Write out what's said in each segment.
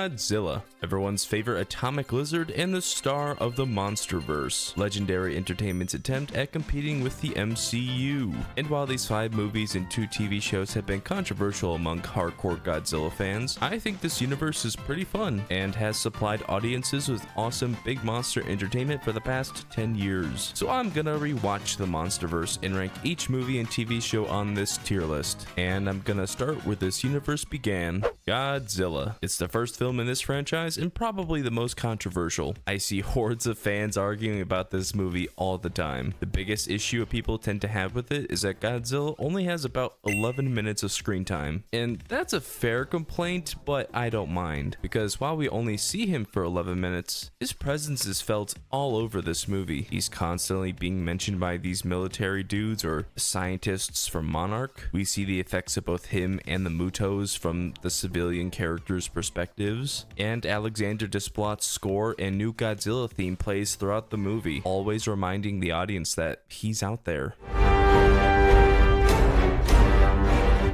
Godzilla, everyone's favorite atomic lizard and the star of the MonsterVerse, legendary entertainment's attempt at competing with the MCU. And while these 5 movies and 2 TV shows have been controversial among hardcore Godzilla fans, I think this universe is pretty fun and has supplied audiences with awesome big monster entertainment for the past 10 years. So I'm gonna rewatch the MonsterVerse and rank each movie and TV show on this tier list. And I'm gonna start where this universe began, Godzilla. It's the first film in this franchise and probably the most controversial. I see hordes of fans arguing about this movie all the time. The biggest issue people tend to have with it is that Godzilla only has about 11 minutes of screen time. And that's a fair complaint, but I don't mind, because while we only see him for 11 minutes, his presence is felt all over this movie. He's constantly being mentioned by these military dudes or scientists from Monarch. We see the effects of both him and the Mutos from the civilian characters' perspectives, and Alexander Desplat's score and new Godzilla theme plays throughout the movie, always reminding the audience that he's out there.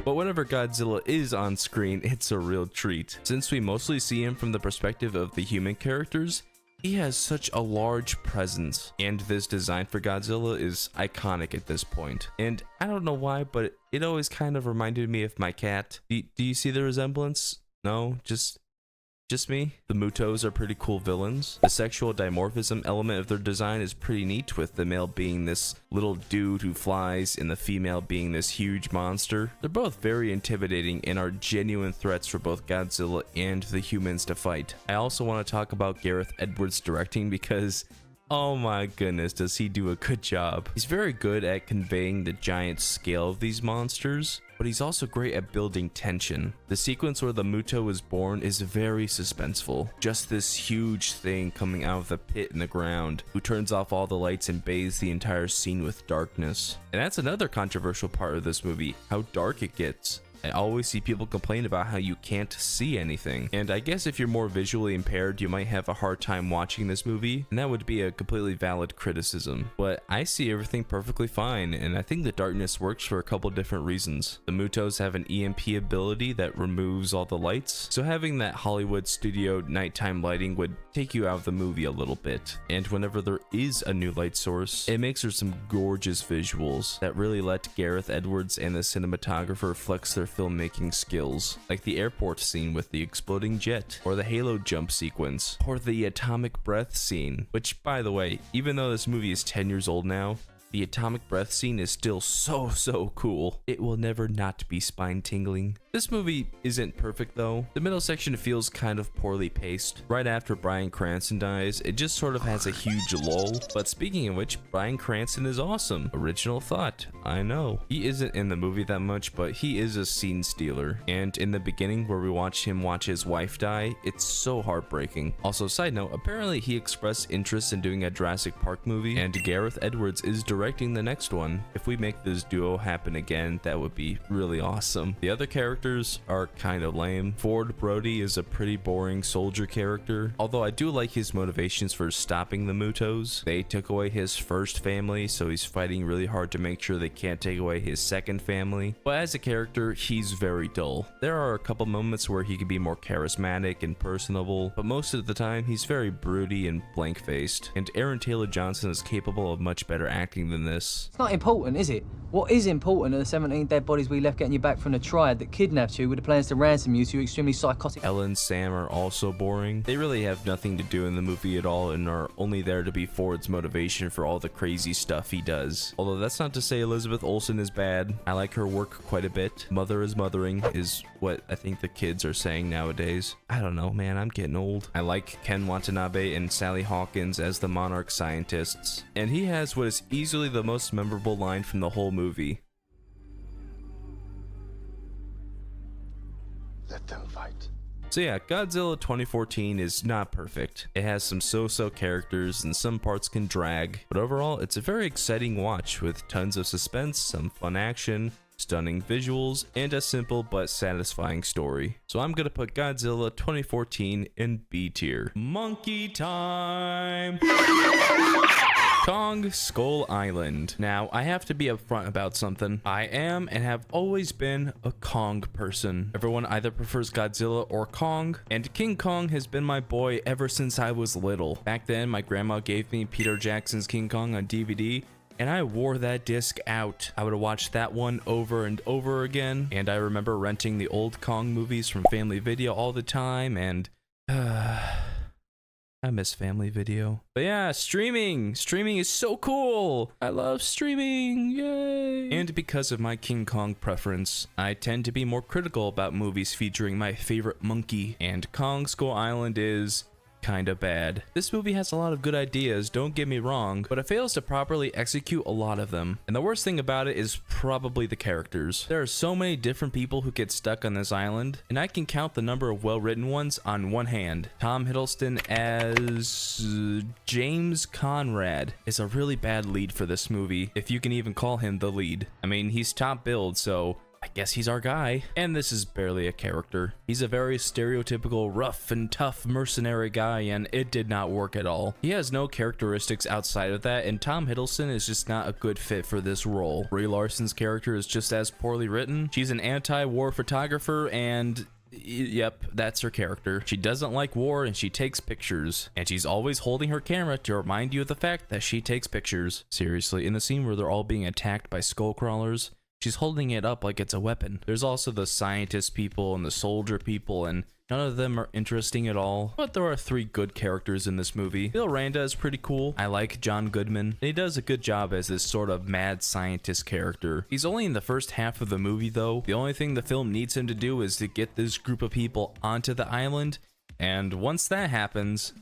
But whenever Godzilla is on screen, it's a real treat. Since we mostly see him from the perspective of the human characters, he has such a large presence, and this design for Godzilla is iconic at this point. And I don't know why, but it always kind of reminded me of my cat. Do you see the resemblance? No? Just me? The Mutos are pretty cool villains. The sexual dimorphism element of their design is pretty neat, with the male being this little dude who flies and the female being this huge monster. They're both very intimidating and are genuine threats for both Godzilla and the humans to fight. I also want to talk about Gareth Edwards' directing, because oh my goodness, does he do a good job. He's very good at conveying the giant scale of these monsters, but he's also great at building tension. The sequence where the Muto is born is very suspenseful. Just this huge thing coming out of the pit in the ground, who turns off all the lights and bathes the entire scene with darkness. And that's another controversial part of this movie, how dark it gets. I always see people complain about how you can't see anything, and I guess if you're more visually impaired, you might have a hard time watching this movie, and that would be a completely valid criticism. But I see everything perfectly fine, and I think the darkness works for a couple different reasons. The Mutos have an EMP ability that removes all the lights, so having that Hollywood studio nighttime lighting would take you out of the movie a little bit. And whenever there is a new light source, it makes for some gorgeous visuals that really let Gareth Edwards and the cinematographer flex their filmmaking skills, like the airport scene with the exploding jet, or the halo jump sequence, or the atomic breath scene, which, by the way, even though this movie is 10 years old now, the atomic breath scene is still so cool. It will never not be spine tingling. This movie isn't perfect though. The middle section feels kind of poorly paced. Right after Bryan Cranston dies, it just sort of has a huge lull. But speaking of which, Bryan Cranston is awesome. Original thought, I know. He isn't in the movie that much, but he is a scene stealer. And in the beginning where we watch him watch his wife die, it's so heartbreaking. Also, side note, apparently he expressed interest in doing a Jurassic Park movie, and Gareth Edwards is directing the next one. If we make this duo happen again, that would be really awesome. The other characters are kind of lame. Ford Brody is a pretty boring soldier character, although I do like his motivations for stopping the Mutos. They took away his first family, so he's fighting really hard to make sure they can't take away his second family. But as a character, he's very dull. There are a couple moments where he can be more charismatic and personable, but most of the time he's very broody and blank-faced. And Aaron Taylor Johnson is capable of much better acting than this. It's not important, is it? What is important are the 17 dead bodies we left getting you back from the triad that kidnapped you with the plans to ransom you, so you're extremely psychotic. Ellen and Sam are also boring. They really have nothing to do in the movie at all and are only there to be Ford's motivation for all the crazy stuff he does. Although that's not to say Elizabeth Olsen is bad. I like her work quite a bit. Mother is mothering is what I think the kids are saying nowadays. I don't know, man, I'm getting old. I like Ken Watanabe and Sally Hawkins as the Monarch scientists, and he has what is easily the most memorable line from the whole movie. Let them fight. So yeah, Godzilla 2014 is not perfect. It has some so-so characters and some parts can drag, but overall it's a very exciting watch with tons of suspense, some fun action, stunning visuals, and a simple but satisfying story. So I'm gonna put Godzilla 2014 in B tier. Monkey time! Kong Skull Island. Now, I have to be upfront about something. I am and have always been a Kong person. Everyone either prefers Godzilla or Kong, and King Kong has been my boy ever since I was little. Back then, my grandma gave me Peter Jackson's King Kong on DVD, and I wore that disc out. I would watch that one over and over again, and I remember renting the old Kong movies from Family Video all the time, and I miss Family Video. But yeah, streaming is so cool. I love streaming, yay. And because of my King Kong preference, I tend to be more critical about movies featuring my favorite monkey, and Kong Skull Island is kinda bad. This movie has a lot of good ideas, don't get me wrong, but it fails to properly execute a lot of them. And the worst thing about it is probably the characters. There are so many different people who get stuck on this island, and I can count the number of well-written ones on one hand. Tom Hiddleston as James Conrad is a really bad lead for this movie, if you can even call him the lead. I mean, he's top billed, so I guess he's our guy. And this is barely a character. He's a very stereotypical rough and tough mercenary guy, and it did not work at all. He has no characteristics outside of that, and Tom Hiddleston is just not a good fit for this role. Brie Larson's character is just as poorly written. She's an anti-war photographer, and yep, that's her character. She doesn't like war, and she takes pictures, and she's always holding her camera to remind you of the fact that she takes pictures. Seriously, in the scene where they're all being attacked by skull crawlers, she's holding it up like it's a weapon. There's also the scientist people and the soldier people, and none of them are interesting at all. But there are 3 good characters in this movie. Bill Randa is pretty cool. I like John Goodman, and he does a good job as this sort of mad scientist character. He's only in the first half of the movie though. The only thing the film needs him to do is to get this group of people onto the island, and once that happens,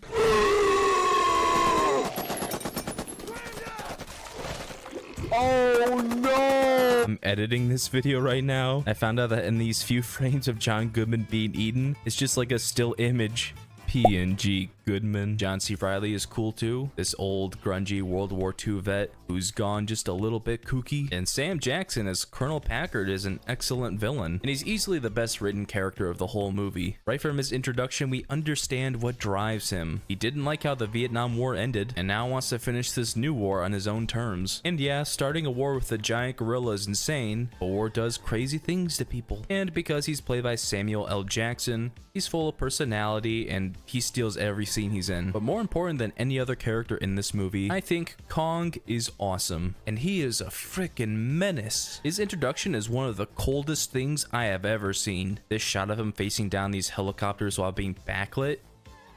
oh no! I'm editing this video right now. I found out that in these few frames of John Goodman being eaten, it's just like a still image. PNG Goodman. John C. Reilly is cool too. This old grungy World War II vet who's gone just a little bit kooky. And Sam Jackson as Colonel Packard is an excellent villain, and he's easily the best written character of the whole movie. Right from his introduction, we understand what drives him. He didn't like how the Vietnam War ended, and now wants to finish this new war on his own terms. And yeah, starting a war with a giant gorilla is insane. A war does crazy things to people. And because he's played by Samuel L. Jackson, he's full of personality, and he steals every scene he's in. But more important than any other character in this movie, I think Kong is awesome, and he is a freaking menace. His introduction is one of the coldest things I have ever seen. This shot of him facing down these helicopters while being backlit,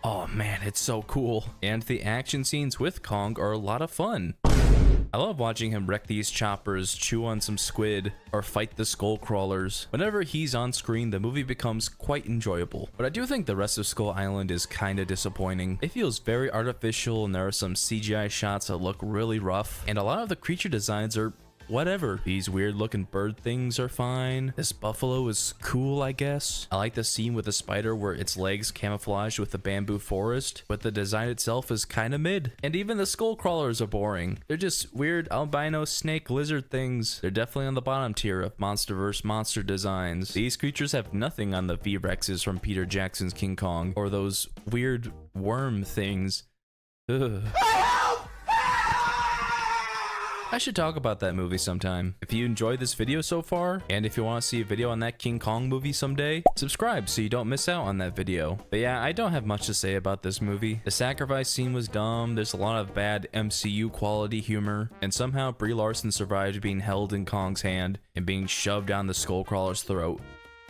oh man, it's so cool. And the action scenes with Kong are a lot of fun. I love watching him wreck these choppers, chew on some squid, or fight the skull crawlers. Whenever he's on screen, the movie becomes quite enjoyable. But I do think the rest of Skull Island is kinda disappointing. It feels very artificial, and there are some CGI shots that look really rough, and a lot of the creature designs are whatever. These weird looking bird things are fine. This buffalo is cool, I guess. I like the scene with the spider where its legs camouflaged with the bamboo forest, but the design itself is kinda mid. And even the skull crawlers are boring. They're just weird albino snake lizard things. They're definitely on the bottom tier of MonsterVerse monster designs. These creatures have nothing on the V-Rexes from Peter Jackson's King Kong, or those weird worm things. Ugh. I should talk about that movie sometime. If you enjoyed this video so far, and if you want to see a video on that King Kong movie someday, subscribe so you don't miss out on that video. But yeah, I don't have much to say about this movie. The sacrifice scene was dumb, there's a lot of bad MCU quality humor, and somehow Brie Larson survived being held in Kong's hand and being shoved down the skullcrawler's throat.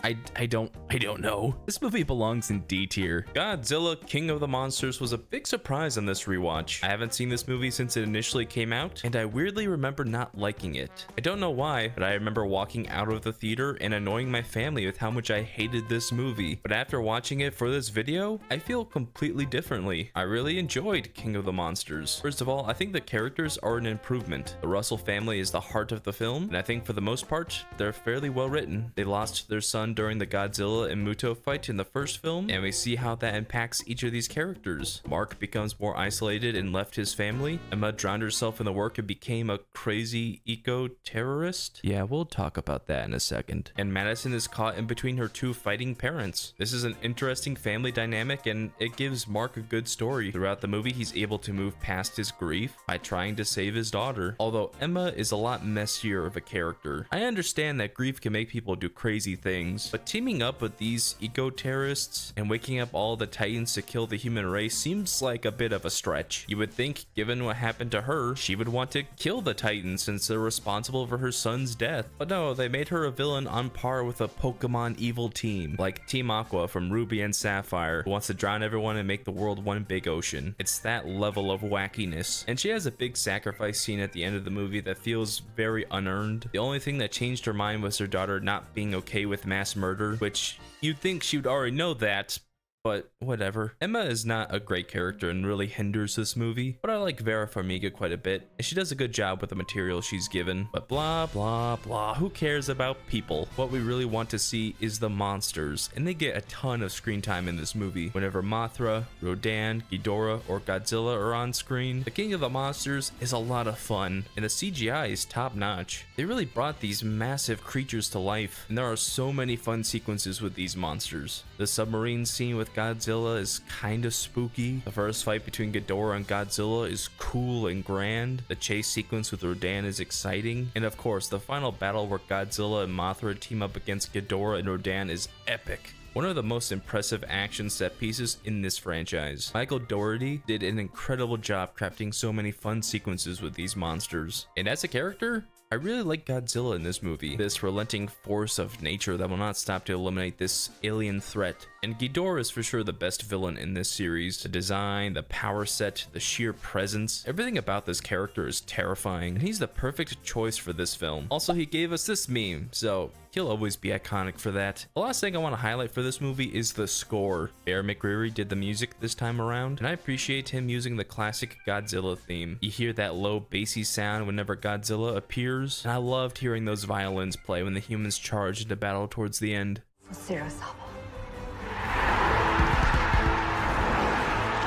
I don't know. This movie belongs in D tier. Godzilla King of the Monsters was a big surprise on this rewatch. I haven't seen this movie since it initially came out, and I weirdly remember not liking it. I don't know why, but I remember walking out of the theater and annoying my family with how much I hated this movie. But after watching it for this video, I feel completely differently. I really enjoyed King of the Monsters. First of all, I think the characters are an improvement. The Russell family is the heart of the film, and I think for the most part, they're fairly well written. They lost their son done during the Godzilla and Muto fight in the first film, and we see how that impacts each of these characters. Mark becomes more isolated and left his family. Emma drowned herself in the work and became a crazy eco-terrorist. Yeah, we'll talk about that in a second. And Madison is caught in between her two fighting parents. This is an interesting family dynamic, and it gives Mark a good story. Throughout the movie, he's able to move past his grief by trying to save his daughter. Although Emma is a lot messier of a character. I understand that grief can make people do crazy things, but teaming up with these eco-terrorists and waking up all the Titans to kill the human race seems like a bit of a stretch. You would think, given what happened to her, she would want to kill the Titans since they're responsible for her son's death. But no, they made her a villain on par with a Pokemon evil team, like Team Aqua from Ruby and Sapphire, who wants to drown everyone and make the world one big ocean. It's that level of wackiness. And she has a big sacrifice scene at the end of the movie that feels very unearned. The only thing that changed her mind was her daughter not being okay with mass murder, which you'd think she would already know that, but whatever. Emma is not a great character and really hinders this movie, but I like Vera Farmiga quite a bit, and she does a good job with the material she's given. But blah, blah, blah, who cares about people? What we really want to see is the monsters, and they get a ton of screen time in this movie. Whenever Mothra, Rodan, Ghidorah, or Godzilla are on screen, the King of the Monsters is a lot of fun, and the CGI is top notch. They really brought these massive creatures to life, and there are so many fun sequences with these monsters. The submarine scene with Godzilla is kind of spooky. The first fight between Ghidorah and Godzilla is cool and grand. The chase sequence with Rodan is exciting. And of course, the final battle where Godzilla and Mothra team up against Ghidorah and Rodan is epic. One of the most impressive action set pieces in this franchise. Michael Dougherty did an incredible job crafting so many fun sequences with these monsters. And as a character, I really like Godzilla in this movie, this relenting force of nature that will not stop to eliminate this alien threat. And Ghidorah is for sure the best villain in this series. The design, the power set, the sheer presence, everything about this character is terrifying, and he's the perfect choice for this film. Also, he gave us this meme, so he'll always be iconic for that. The last thing I want to highlight for this movie is the score. Bear McCreary did the music this time around, and I appreciate him using the classic Godzilla theme. You hear that low bassy sound whenever Godzilla appears, and I loved hearing those violins play when the humans charged into battle towards the end.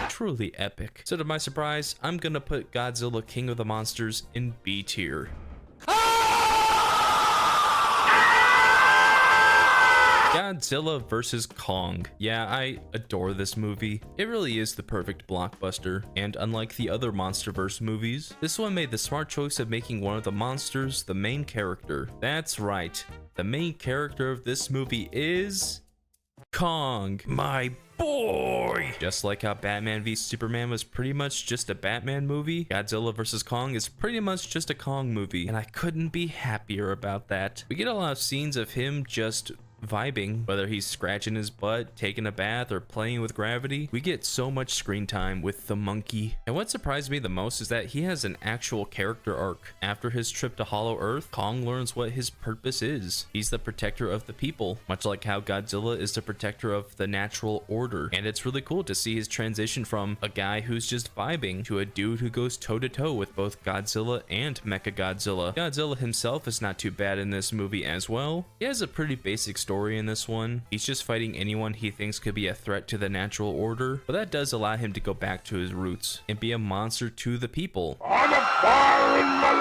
Truly epic. So to my surprise, I'm gonna put Godzilla King of the Monsters in B tier. Godzilla vs. Kong. Yeah, I adore this movie. It really is the perfect blockbuster, and unlike the other MonsterVerse movies, this one made the smart choice of making one of the monsters the main character. That's right, the main character of this movie is Kong, my boy! Just like how Batman v Superman was pretty much just a Batman movie, Godzilla vs. Kong is pretty much just a Kong movie, and I couldn't be happier about that. We get a lot of scenes of him just vibing, whether he's scratching his butt, taking a bath, or playing with gravity. We get so much screen time with the monkey. And what surprised me the most is that he has an actual character arc. After his trip to Hollow Earth, Kong learns what his purpose is. He's the protector of the people, much like how Godzilla is the protector of the natural order. And it's really cool to see his transition from a guy who's just vibing to a dude who goes toe-to-toe with both Godzilla and Mechagodzilla. Godzilla himself is not too bad in this movie as well. He has a pretty basic story in this one. He's just fighting anyone he thinks could be a threat to the natural order, but that does allow him to go back to his roots and be a monster to the people. I'm a fire in my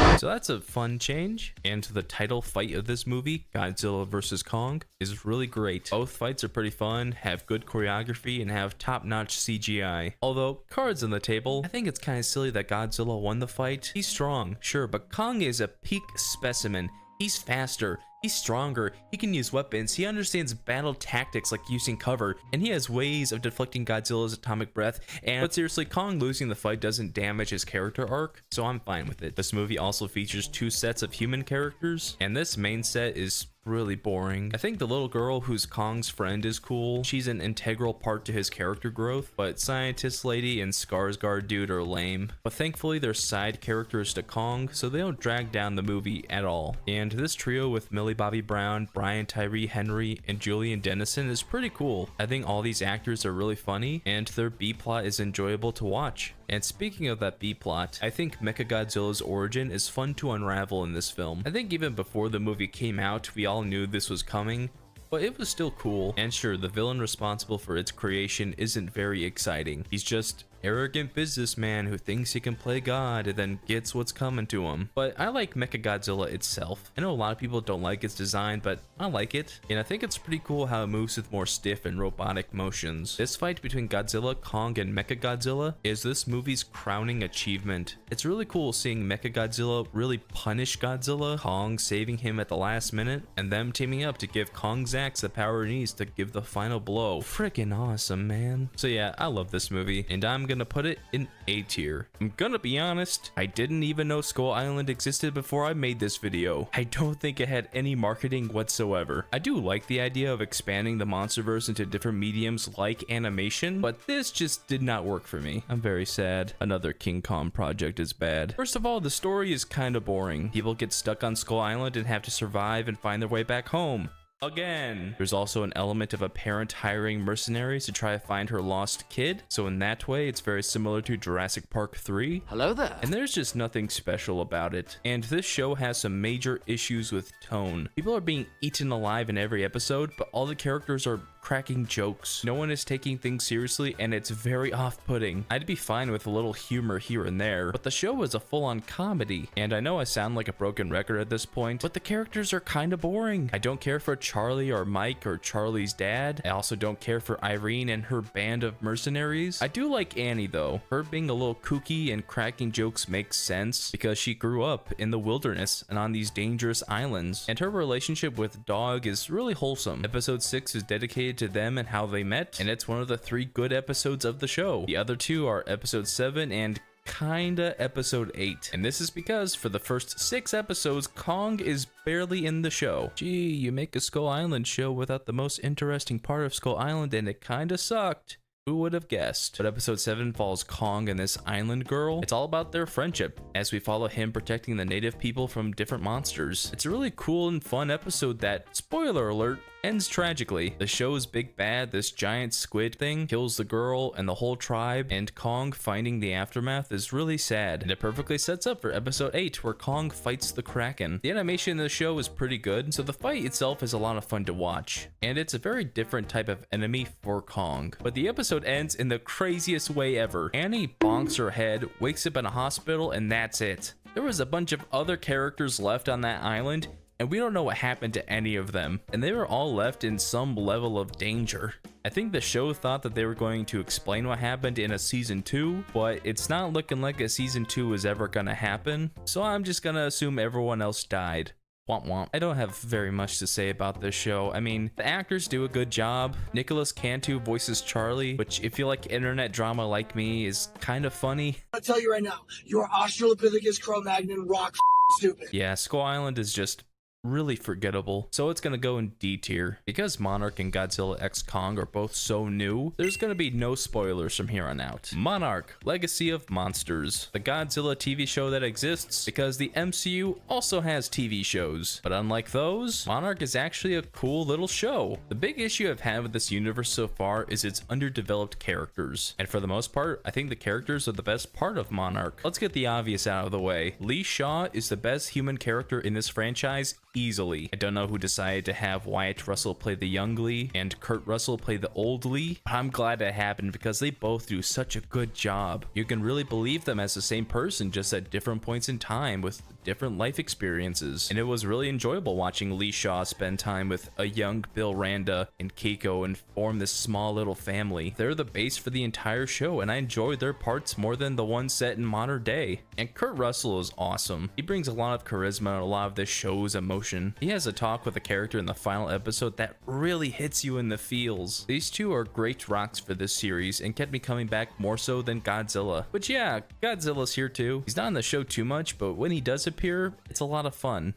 laser! So that's a fun change. And the title fight of this movie, Godzilla vs. Kong, is really great. Both fights are pretty fun, have good choreography, and have top-notch CGI. Although, cards on the table, I think it's kind of silly that Godzilla won the fight. He's strong, sure, but Kong is a peak specimen. He's faster, he's stronger, he can use weapons, he understands battle tactics like using cover, and he has ways of deflecting Godzilla's atomic breath. But seriously, Kong losing the fight doesn't damage his character arc, so I'm fine with it. This movie also features 2 sets of human characters, and this main set is really boring. I think the little girl who's Kong's friend is cool. She's an integral part to his character growth, but Scientist Lady and Skarsgård dude are lame. But thankfully they're side characters to Kong, so they don't drag down the movie at all. And this trio with Millie Bobby Brown, Brian Tyree Henry, and Julian Dennison is pretty cool. I think all these actors are really funny, and their B-plot is enjoyable to watch. And speaking of that B-plot, I think Mechagodzilla's origin is fun to unravel in this film. I think even before the movie came out, we all knew this was coming, but it was still cool. And sure, the villain responsible for its creation isn't very exciting. He's just arrogant businessman who thinks he can play God and then gets what's coming to him. But I like Mechagodzilla itself. I know a lot of people don't like its design, but I like it. And I think it's pretty cool how it moves with more stiff and robotic motions. This fight between Godzilla, Kong, and Mechagodzilla is this movie's crowning achievement. It's really cool seeing Mechagodzilla really punish Godzilla, Kong saving him at the last minute, and them teaming up to give Kong's axe the power he needs to give the final blow. Freaking awesome, man. So yeah, I love this movie, and I'm gonna put it in A tier. I'm gonna be honest, I didn't even know Skull Island existed before I made this video. I don't think it had any marketing whatsoever. I do like the idea of expanding the MonsterVerse into different mediums like animation, but this just did not work for me. I'm very sad. Another King Kong project is bad. First of all, the story is kind of boring. People get stuck on Skull Island and have to survive and find their way back home. Again. There's also an element of a parent hiring mercenaries to try to find her lost kid, so in that way it's very similar to Jurassic Park 3. Hello there. And there's just nothing special about it. And this show has some major issues with tone. People are being eaten alive in every episode, but all the characters are cracking jokes. No one is taking things seriously, and it's very off-putting. I'd be fine with a little humor here and there, but the show is a full-on comedy. And I know I sound like a broken record at this point, but the characters are kind of boring. I don't care for Charlie or Mike or Charlie's dad. I also don't care for Irene and her band of mercenaries. I do like Annie though. Her being a little kooky and cracking jokes makes sense because she grew up in the wilderness and on these dangerous islands, and her relationship with Dog is really wholesome. Episode 6 is dedicated to them and how they met, and it's one of the 3 good episodes of the show. The other 2 are episode 7 and kinda episode 8, and this is because for the first 6 episodes Kong is barely in the show. Gee, you make a Skull Island show without the most interesting part of Skull Island and it kinda sucked. Who would have guessed? But episode 7 follows Kong and this island girl. It's all about their friendship as we follow him protecting the native people from different monsters. It's a really cool and fun episode that, spoiler alert, ends tragically. The show's big bad, this giant squid thing, kills the girl and the whole tribe, and Kong finding the aftermath is really sad. And it perfectly sets up for episode 8 where Kong fights the Kraken. The animation in the show is pretty good, so the fight itself is a lot of fun to watch. And it's a very different type of enemy for Kong. But the episode ends in the craziest way ever. Annie bonks her head, wakes up in a hospital, and that's it. There was a bunch of other characters left on that island, and we don't know what happened to any of them, and they were all left in some level of danger. I think the show thought that they were going to explain what happened in a season 2, but it's not looking like a season 2 is ever gonna happen, so I'm just gonna assume everyone else died. Womp womp. I don't have very much to say about this show. I mean, the actors do a good job. Nicholas Cantu voices Charlie, which if you like internet drama like me is kind of funny. I'll tell you right now, your Australopithecus Cro-Magnon rock stupid. Yeah, Skull Island is just really forgettable, so it's gonna go in D tier. Because Monarch and Godzilla X Kong are both so new, there's gonna be no spoilers from here on out. Monarch, Legacy of Monsters, the Godzilla TV show that exists because the MCU also has TV shows. But unlike those, Monarch is actually a cool little show. The big issue I've had with this universe so far is its underdeveloped characters. And for the most part, I think the characters are the best part of Monarch. Let's get the obvious out of the way. Lee Shaw is the best human character in this franchise easily. I don't know who decided to have Wyatt Russell play the young Lee and Kurt Russell play the old Lee, but I'm glad it happened because they both do such a good job. You can really believe them as the same person, just at different points in time with different life experiences. And it was really enjoyable watching Lee Shaw spend time with a young Bill Randa and Keiko and form this small little family. They're the base for the entire show, and I enjoyed their parts more than the ones set in modern day. And Kurt Russell is awesome. He brings a lot of charisma and a lot of this show's emotion. He has a talk with a character in the final episode that really hits you in the feels. These two are great rocks for this series and kept me coming back more so than Godzilla. But yeah, Godzilla's here too. He's not in the show too much, but when he does appear, it's a lot of fun.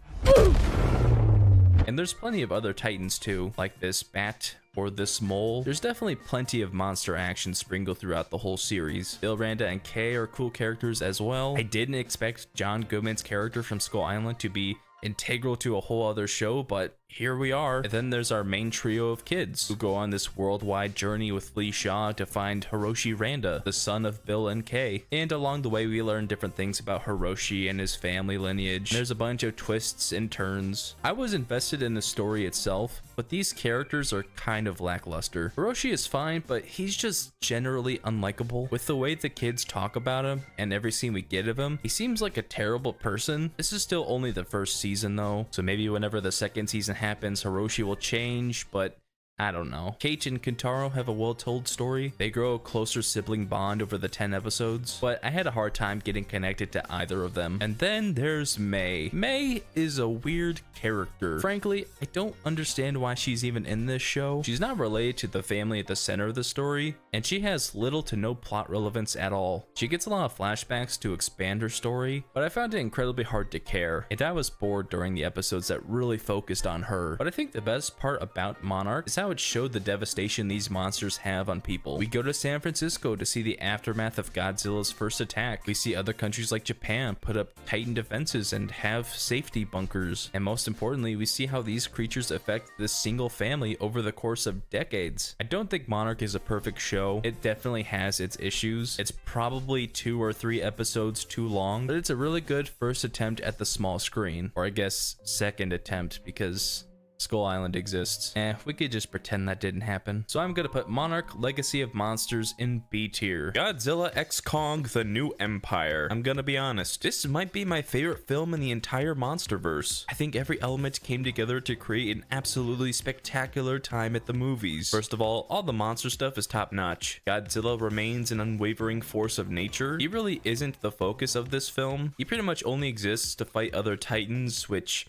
And there's plenty of other titans too, like this bat or this mole. There's definitely plenty of monster action sprinkled throughout the whole series. Bill Randa and Kay are cool characters as well. I didn't expect John Goodman's character from Skull Island to be integral to a whole other show, but here we are. And then there's our main trio of kids who go on this worldwide journey with Lee Shaw to find Hiroshi Randa, the son of Bill and Kay. And along the way, we learn different things about Hiroshi and his family lineage. There's a bunch of twists and turns. I was invested in the story itself, but these characters are kind of lackluster. Hiroshi is fine, but he's just generally unlikable. With the way the kids talk about him and every scene we get of him, he seems like a terrible person. This is still only the first season though, so maybe whenever the second season happens, Hiroshi will change, but I don't know. Kate and Kentaro have a well-told story. They grow a closer sibling bond over the 10 episodes, but I had a hard time getting connected to either of them. And then there's May. May is a weird character. Frankly, I don't understand why she's even in this show. She's not related to the family at the center of the story, and she has little to no plot relevance at all. She gets a lot of flashbacks to expand her story, but I found it incredibly hard to care, and I was bored during the episodes that really focused on her. But I think the best part about Monarch is how it showed the devastation these monsters have on people. We go to San Francisco to see the aftermath of Godzilla's first attack. We see other countries like Japan put up Titan defenses and have safety bunkers. And most importantly, we see how these creatures affect this single family over the course of decades. I don't think Monarch is a perfect show. It definitely has its issues. It's probably 2 or 3 episodes too long, but it's a really good first attempt at the small screen. Or I guess second attempt, because Skull Island exists. We could just pretend that didn't happen. So I'm gonna put Monarch Legacy of Monsters in B tier. Godzilla X Kong The New Empire. I'm gonna be honest, this might be my favorite film in the entire MonsterVerse. I think every element came together to create an absolutely spectacular time at the movies. First of all the monster stuff is top notch. Godzilla remains an unwavering force of nature. He really isn't the focus of this film. He pretty much only exists to fight other titans, which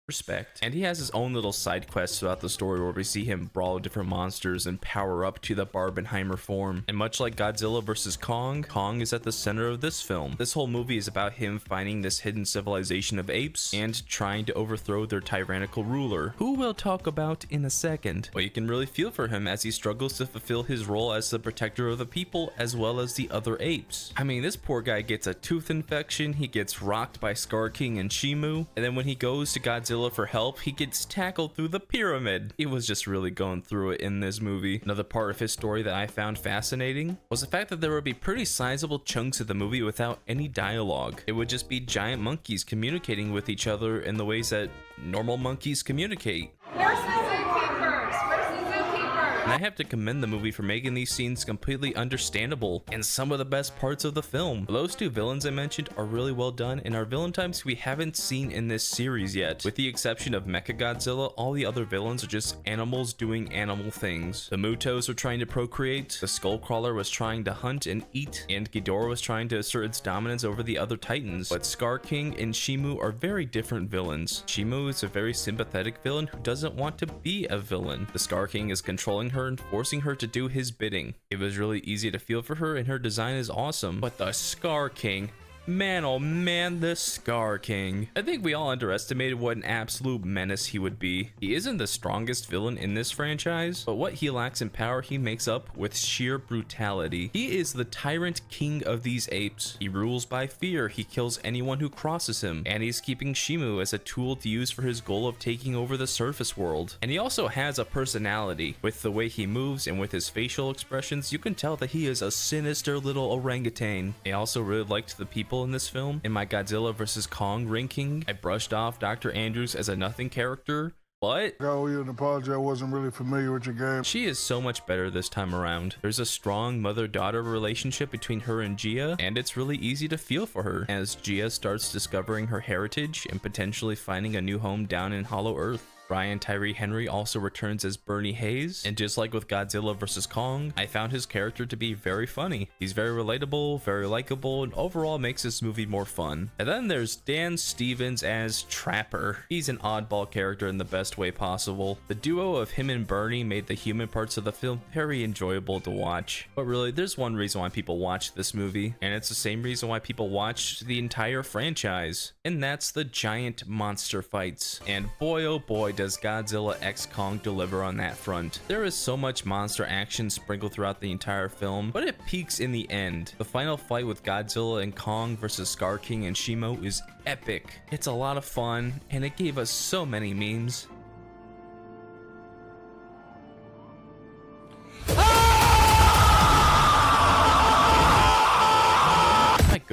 respect. And he has his own little side quests throughout the story where we see him brawl different monsters and power up to the Barbenheimer form. And much like Godzilla vs. Kong, Kong is at the center of this film. This whole movie is about him finding this hidden civilization of apes and trying to overthrow their tyrannical ruler, who we'll talk about in a second. But you can really feel for him as he struggles to fulfill his role as the protector of the people as well as the other apes. I mean, this poor guy gets a tooth infection, he gets rocked by Scar King and Shimu, and then when he goes to Godzilla for help, he gets tackled through the pyramid. He was just really going through it in this movie. Another part of his story that I found fascinating was the fact that there would be pretty sizable chunks of the movie without any dialogue. It would just be giant monkeys communicating with each other in the ways that normal monkeys communicate. And I have to commend the movie for making these scenes completely understandable and some of the best parts of the film. Those 2 villains I mentioned are really well done and are villain types we haven't seen in this series yet. With the exception of Mechagodzilla, all the other villains are just animals doing animal things. The Mutos are trying to procreate, the Skullcrawler was trying to hunt and eat, and Ghidorah was trying to assert its dominance over the other titans. But Scar King and Shimu are very different villains. Shimu is a very sympathetic villain who doesn't want to be a villain. The Scar King is controlling her and forcing her to do his bidding. It was really easy to feel for her and her design is awesome. But the Scar King, man, oh man, the Scar King. I think we all underestimated what an absolute menace he would be. He isn't the strongest villain in this franchise, but what he lacks in power he makes up with sheer brutality. He is the tyrant king of these apes. He rules by fear, he kills anyone who crosses him, and he's keeping Shimu as a tool to use for his goal of taking over the surface world. And he also has a personality. With the way he moves and with his facial expressions, you can tell that he is a sinister little orangutan. I also really liked the people in this film. In my Godzilla vs. Kong ranking, I brushed off Dr. Andrews as a nothing character, but I owe you an apology, I wasn't really familiar with your game. She is so much better this time around. There's a strong mother-daughter relationship between her and Gia, and it's really easy to feel for her as Gia starts discovering her heritage and potentially finding a new home down in Hollow Earth. Brian Tyree Henry also returns as Bernie Hayes, and just like with Godzilla vs. Kong, I found his character to be very funny. He's very relatable, very likable, and overall makes this movie more fun. And then there's Dan Stevens as Trapper. He's an oddball character in the best way possible. The duo of him and Bernie made the human parts of the film very enjoyable to watch. But really, there's one reason why people watch this movie, and it's the same reason why people watch the entire franchise, and that's the giant monster fights. And boy oh boy does Godzilla X Kong deliver on that front. There is so much monster action sprinkled throughout the entire film, but it peaks in the end. The final fight with Godzilla and Kong versus Scar King and Shimo is epic. It's a lot of fun, and it gave us so many memes.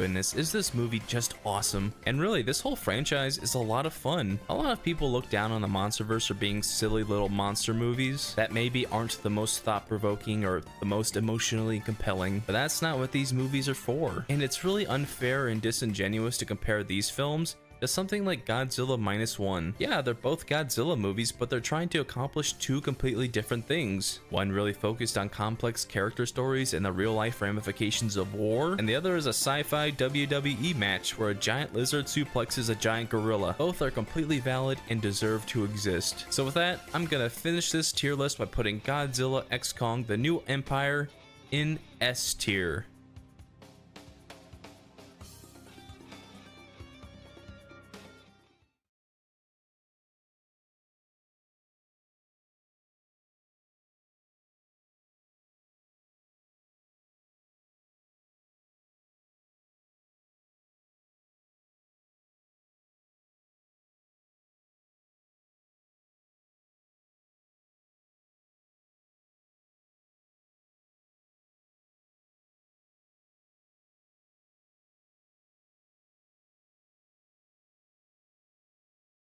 goodness, is this movie just awesome. And really, this whole franchise is a lot of fun. A lot of people look down on the MonsterVerse for being silly little monster movies that maybe aren't the most thought-provoking or the most emotionally compelling, but that's not what these movies are for. And it's really unfair and disingenuous to compare these films to something like Godzilla -1. Yeah, they're both Godzilla movies, but they're trying to accomplish two completely different things. One really focused on complex character stories and the real-life ramifications of war, and the other is a sci-fi WWE match where a giant lizard suplexes a giant gorilla. Both are completely valid and deserve to exist. So with that, I'm gonna finish this tier list by putting Godzilla X Kong: The New Empire in S tier.